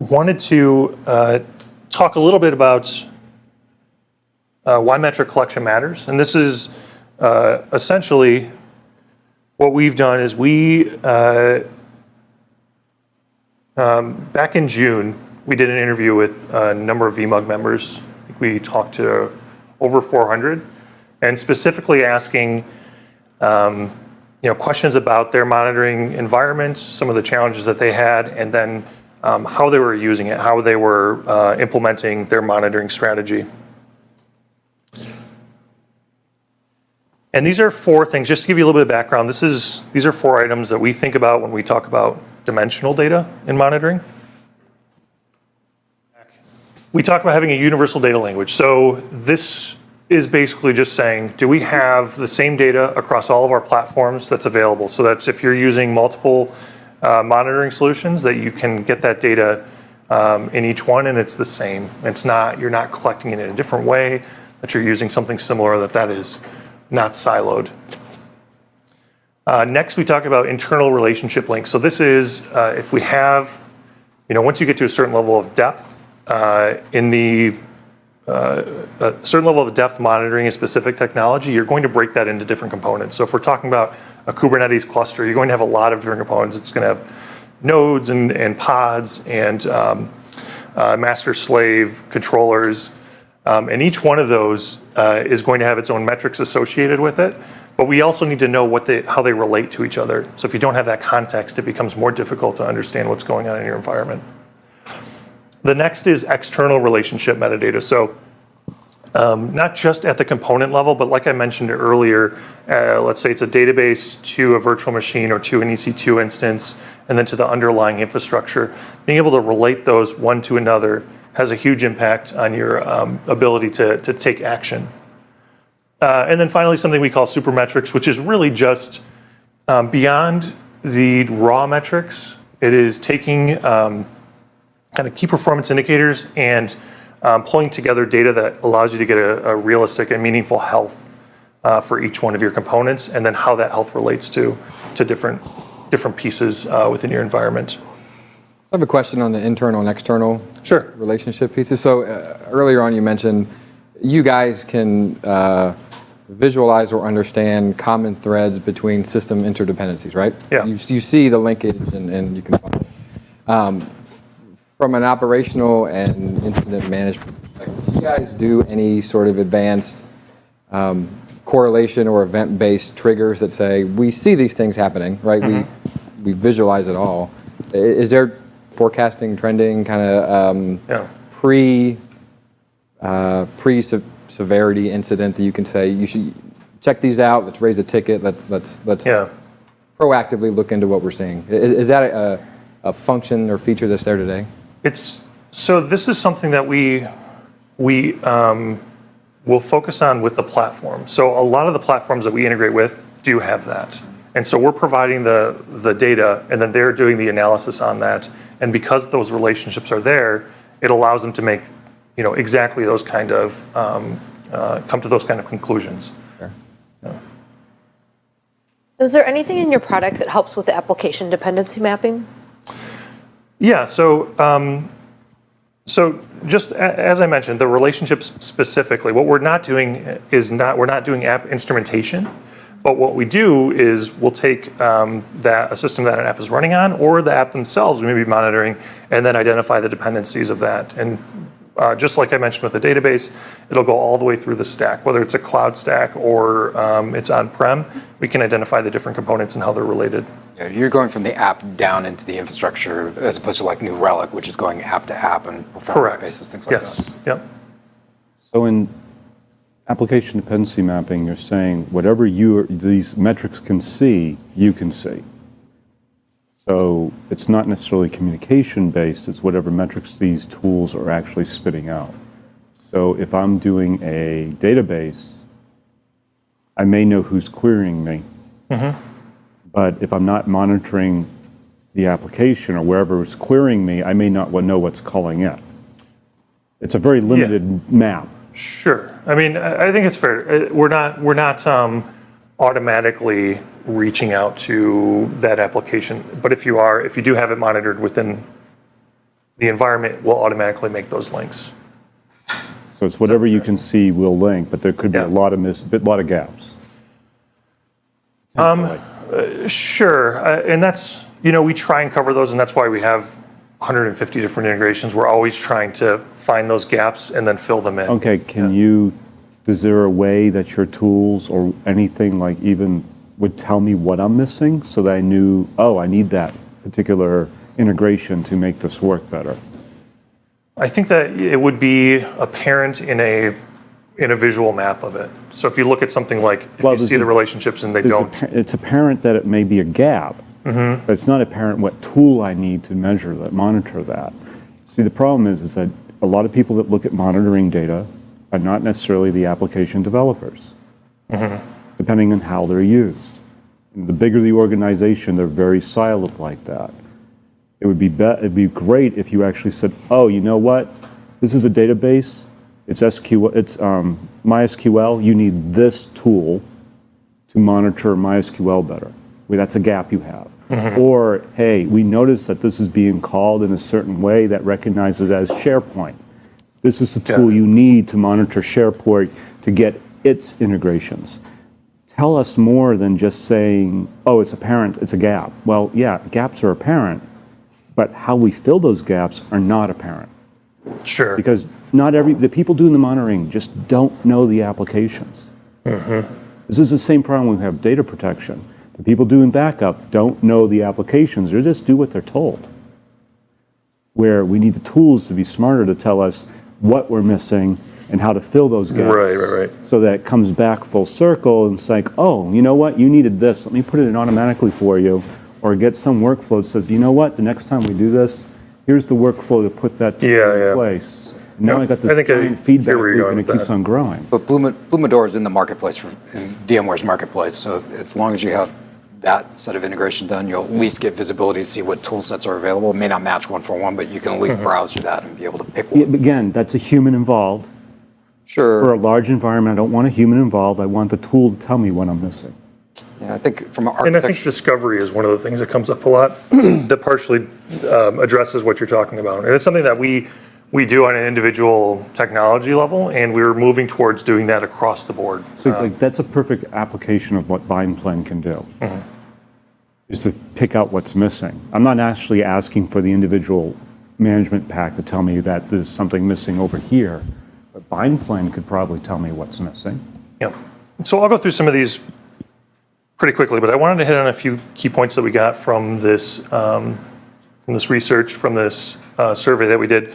wanted to talk a little bit about why metric collection matters. And this is essentially what we've done is back in June, we did an interview with a number of VMUG members. I think we talked to over 400, and specifically asking questions about their monitoring environment, some of the challenges that they had, and then how they were using it, how they were implementing their monitoring strategy. And these are 4 things, just to give you a little bit of background. These are 4 items that we think about when we talk about dimensional data in monitoring. We talk about having a universal data language. So this is basically just saying, do we have the same data across all of our platforms that's available? So that's if you're using multiple monitoring solutions, that you can get that data in each one and it's the same. You're not collecting it in a different way, that you're using something similar, that is not siloed. Next, we talk about internal relationship links. So this is if we have, once you get to a certain level of depth, a certain level of depth monitoring a specific technology, you're going to break that into different components. So if we're talking about a Kubernetes cluster, you're going to have a lot of different components. It's going to have nodes and pods and master-slave controllers. And each one of those is going to have its own metrics associated with it. But we also need to know how they relate to each other. So if you don't have that context, it becomes more difficult to understand what's going on in your environment. The next is external relationship metadata. So not just at the component level, but like I mentioned earlier, let's say it's a database to a virtual machine or to an EC2 instance, and then to the underlying infrastructure. Being able to relate those one to another has a huge impact on your ability to take action. And then finally, something we call supermetrics, which is really just beyond the raw metrics. It is taking kind of key performance indicators and pulling together data that allows you to get a realistic and meaningful health for each one of your components, and then how that health relates to different pieces within your environment. I have a question on the internal and external relationship pieces. So earlier on you mentioned you guys can visualize or understand common threads between system interdependencies, right? Yeah. You see the linkage and you can find it. From an operational and incident management perspective, do you guys do any sort of advanced correlation or event-based triggers that say, we see these things happening, right? Mm-hmm. We visualize it all. Is there forecasting, trending, kind of pre-severity incident that you can say, you should check these out, let's raise a ticket, let's proactively look into what we're seeing? Is that a function or feature that's there today? So this is something that we will focus on with the platform. So a lot of the platforms that we integrate with do have that. And so we're providing the data, and then they're doing the analysis on that. And because those relationships are there, it allows them to make exactly those kind of come to those kind of conclusions. Sure. Yeah. So is there anything in your product that helps with the application dependency mapping? Yeah, so just as I mentioned, the relationships specifically, what we're not doing we're not doing app instrumentation, but what we do is we'll take a system that an app is running on, or the app themselves we may be monitoring, and then identify the dependencies of that. And just like I mentioned with the database, it'll go all the way through the stack, whether it's a cloud stack or it's on-prem. We can identify the different components and how they're related. Yeah, you're going from the app down into the infrastructure as opposed to like New Relic, which is going app to app and performance basis, things like that. Yes. Yep. So in application dependency mapping, you're saying whatever these metrics can see, you can see. So it's not necessarily communication based, it's whatever metrics these tools are actually spitting out. So if I'm doing a database, I may know who's querying me. Mm-hmm. But if I'm not monitoring the application or wherever it's querying me, I may not know what's calling it. It's a very limited map. Sure. I mean, I think it's fair. We're not automatically reaching out to that application. But if you do have it monitored within the environment will automatically make those links. So it's whatever you can see will link, but there could be Yeah. a lot of gaps. Sure, and that's, we try and cover those, and that's why we have 150 different integrations. We're always trying to find those gaps and then fill them in. Okay, is there a way that your tools or anything like even would tell me what I'm missing so that I knew, oh, I need that particular integration to make this work better? I think that it would be apparent in a visual map of it. So if you look at something like, if you see the relationships and they don't. It's apparent that it may be a gap, but it's not apparent what tool I need to measure that, monitor that. See, the problem is that a lot of people that look at monitoring data are not necessarily the application developers, depending on how they're used. And the bigger the organization, they're very siloed like that. It would be it'd be great if you actually said, oh, you know what? This is a database. It's MySQL. You need this tool to monitor MySQL better. Well, that's a gap you have. Or, hey, we noticed that this is being called in a certain way that recognizes it as SharePoint. This is the tool you need to monitor SharePoint to get its integrations. Tell us more than just saying, oh, it's apparent, it's a gap. Well, yeah, gaps are apparent, but how we fill those gaps are not apparent. Sure. Because the people doing the monitoring just don't know the applications. This is the same problem when we have data protection. The people doing backup don't know the applications. They just do what they're told. Where we need the tools to be smarter to tell us what we're missing and how to fill those gaps. Right. So that it comes back full circle and it's like, oh, you know what? You needed this. Let me put it in automatically for you. Or get some workflow that says, you know what? The next time we do this, here's the workflow to put that in place. Now I got this giant feedback loop and it keeps on growing. But Medora is in the marketplace, in VMware's marketplace. So as long as you have that set of integration done, you'll at least get visibility to see what tool sets are available. It may not match one for one, but you can at least browse through that and be able to pick one. Yeah, again, that's a human involved. Sure. For a large environment, I don't want a human involved. I want the tool to tell me what I'm missing. Yeah, I think from an And I think architecture. discovery is one of the things that comes up a lot that partially addresses what you're talking about. And it's something that we do on an individual technology level, and we're moving towards doing that across the board. So that's a perfect application of what BindPlan can do, is to pick out what's missing. I'm not actually asking for the individual management pack to tell me that there's something missing over here, but BindPlan could probably tell me what's missing. Yeah. So I'll go through some of these pretty quickly, but I wanted to hit on a few key points that we got from this research, from this survey that we did.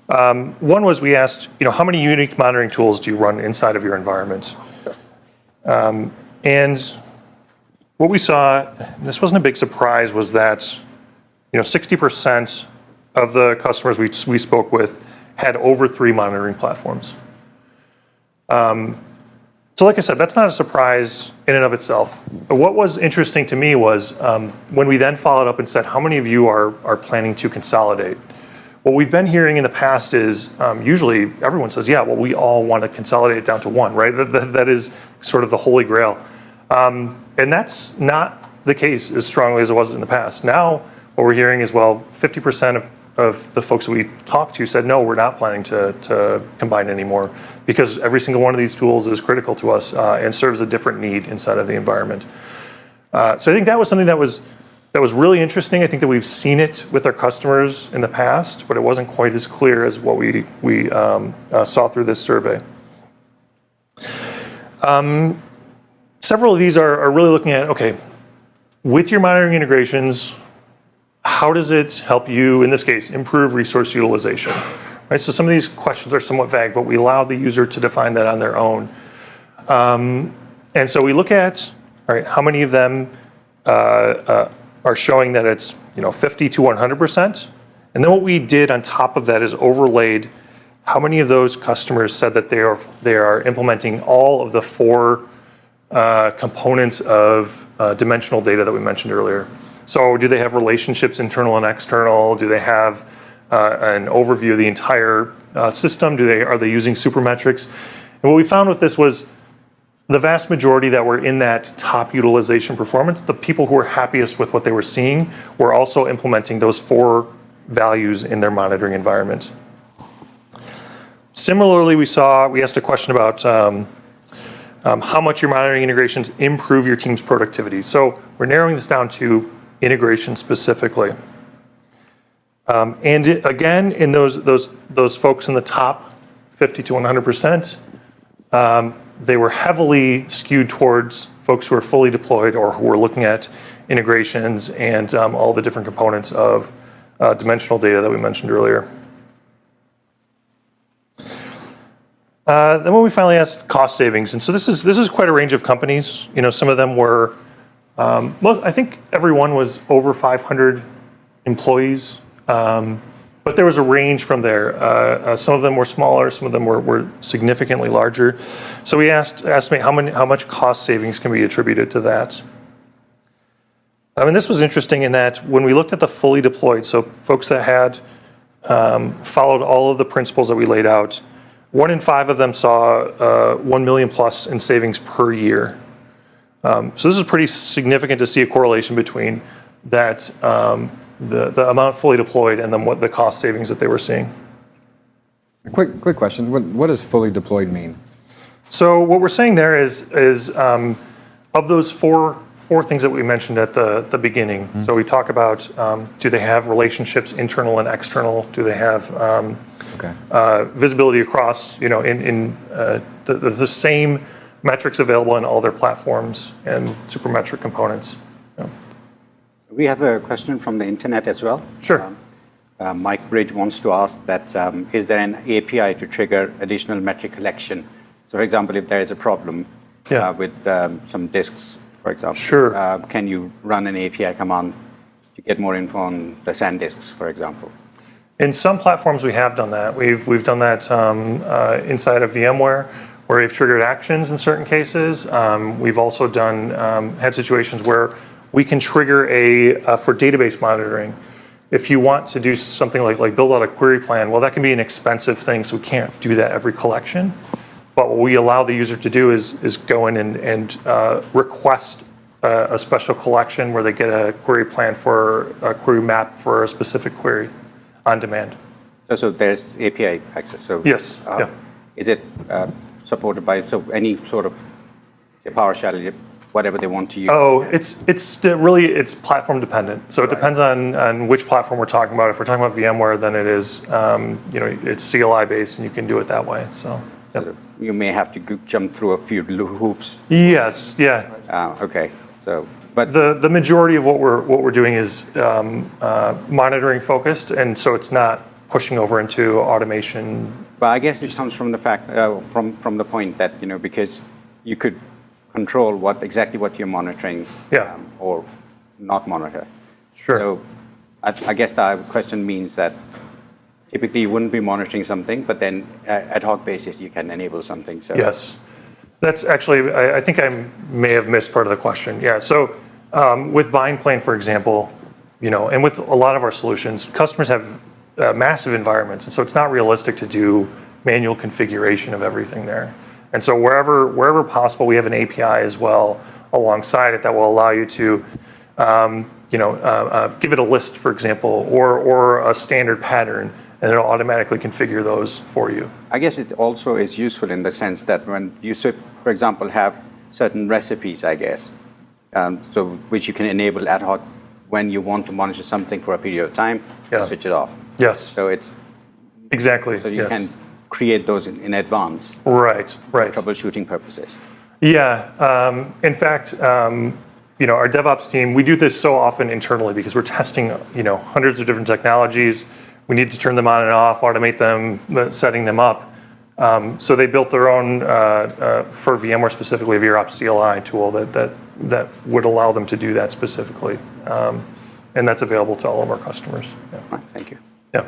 One was we asked, how many unique monitoring tools do you run inside of your environment? And what we saw, and this wasn't a big surprise, was that 60% of the customers we spoke with had over 3 monitoring platforms. So like I said, that's not a surprise in and of itself. But what was interesting to me was when we then followed up and said, how many of you are planning to consolidate? What we've been hearing in the past is usually everyone says, yeah, well, we all want to consolidate it down to one, right? That is sort of the holy grail. And that's not the case as strongly as it was in the past. Now, what we're hearing is, well, 50% of the folks that we talked to said, no, we're not planning to combine anymore because every single one of these tools is critical to us and serves a different need inside of the environment. So I think that was something that was really interesting. I think that we've seen it with our customers in the past, but it wasn't quite as clear as what we saw through this survey. Several of these are really looking at, okay, with your monitoring integrations, how does it help you, in this case, improve resource utilization? Right, so some of these questions are somewhat vague, but we allow the user to define that on their own. And so we look at, all right, how many of them are showing that it's 50 to 100%. And then what we did on top of that is overlaid how many of those customers said that they are implementing all of the 4 components of dimensional data that we mentioned earlier. So do they have relationships, internal and external? Do they have an overview of the entire system? Are they using supermetrics? And what we found with this was the vast majority that were in that top utilization performance, the people who were happiest with what they were seeing, were also implementing those 4 values in their monitoring environment. Similarly, we asked a question about how much your monitoring integrations improve your team's productivity. So we're narrowing this down to integration specifically. And again, in those folks in the top 50 to 100%, they were heavily skewed towards folks who are fully deployed or who are looking at integrations and all the different components of dimensional data that we mentioned earlier. Then when we finally asked cost savings, and so this is quite a range of companies. You know, some of them were, well, I think everyone was over 500 employees, but there was a range from there. Some of them were smaller, some of them were significantly larger. So we estimate how much cost savings can be attributed to that. I mean, this was interesting in that when we looked at the fully deployed, so folks that had followed all of the principles that we laid out, 1 in 5 of them saw 1 million plus in savings per year. So this is pretty significant to see a correlation between that, the amount fully deployed and then what the cost savings that they were seeing. A quick question. What does fully deployed mean? So what we're saying there is of those four things that we mentioned at the beginning. Mm-hmm. So we talk about, do they have relationships internal and external? Do they have visibility across, you know, in the same metrics available in all their platforms and supermetric components? Yeah. We have a question from the internet as well. Sure. Mike Bridge wants to ask that, is there an API to trigger additional metric collection? So for example, if there is a problem with some disks, for example, sure. Can you run an API command to get more info on the SanDisks, for example? In some platforms, we have done that. We've done that inside of VMware, where we've triggered actions in certain cases. We've also had situations where we can trigger for database monitoring. If you want to do something like build out a query plan, well, that can be an expensive thing, so we can't do that every collection. But what we allow the user to do is go in and request a special collection where they get a query plan for a query map for a specific query on demand. So there's API access. So yes. Is it supported by any sort of PowerShell, whatever they want to use? Oh, it's platform dependent. So it depends on which platform we're talking about. If we're talking about VMware, then it is it's CLI based, and you can do it that way. So. Yep. You may have to jump through a few hoops. Yes. Yeah. Okay. So, but the majority of what we're doing is monitoring focused, and so it's not pushing over into automation. But I guess it comes from the fact from the point that because you could control exactly what you're monitoring, or not monitor. Sure. So I guess the question means that typically you wouldn't be monitoring something, but then ad hoc basis you can enable something. So yes, that's actually, I think I may have missed part of the question. Yeah, so with BindPlane, for example, and with a lot of our solutions, customers have massive environments, and so it's not realistic to do manual configuration of everything there. And so wherever possible, we have an API as well alongside it that will allow you to give it a list, for example, or a standard pattern, and it'll automatically configure those for you. I guess it also is useful in the sense that when you, for example, have certain recipes, I guess, so which you can enable ad hoc when you want to monitor something for a period of time, switch it off. Yes. So it's exactly. So you can create those in advance. Right. For troubleshooting purposes. Yeah. In fact, our DevOps team, we do this so often internally because we're testing, hundreds of different technologies. We need to turn them on and off, automate them, setting them up. So they built their own, for VMware specifically, a VROps CLI tool that would allow them to do that specifically. And that's available to all of our customers. Yeah. Right, thank you. Yeah.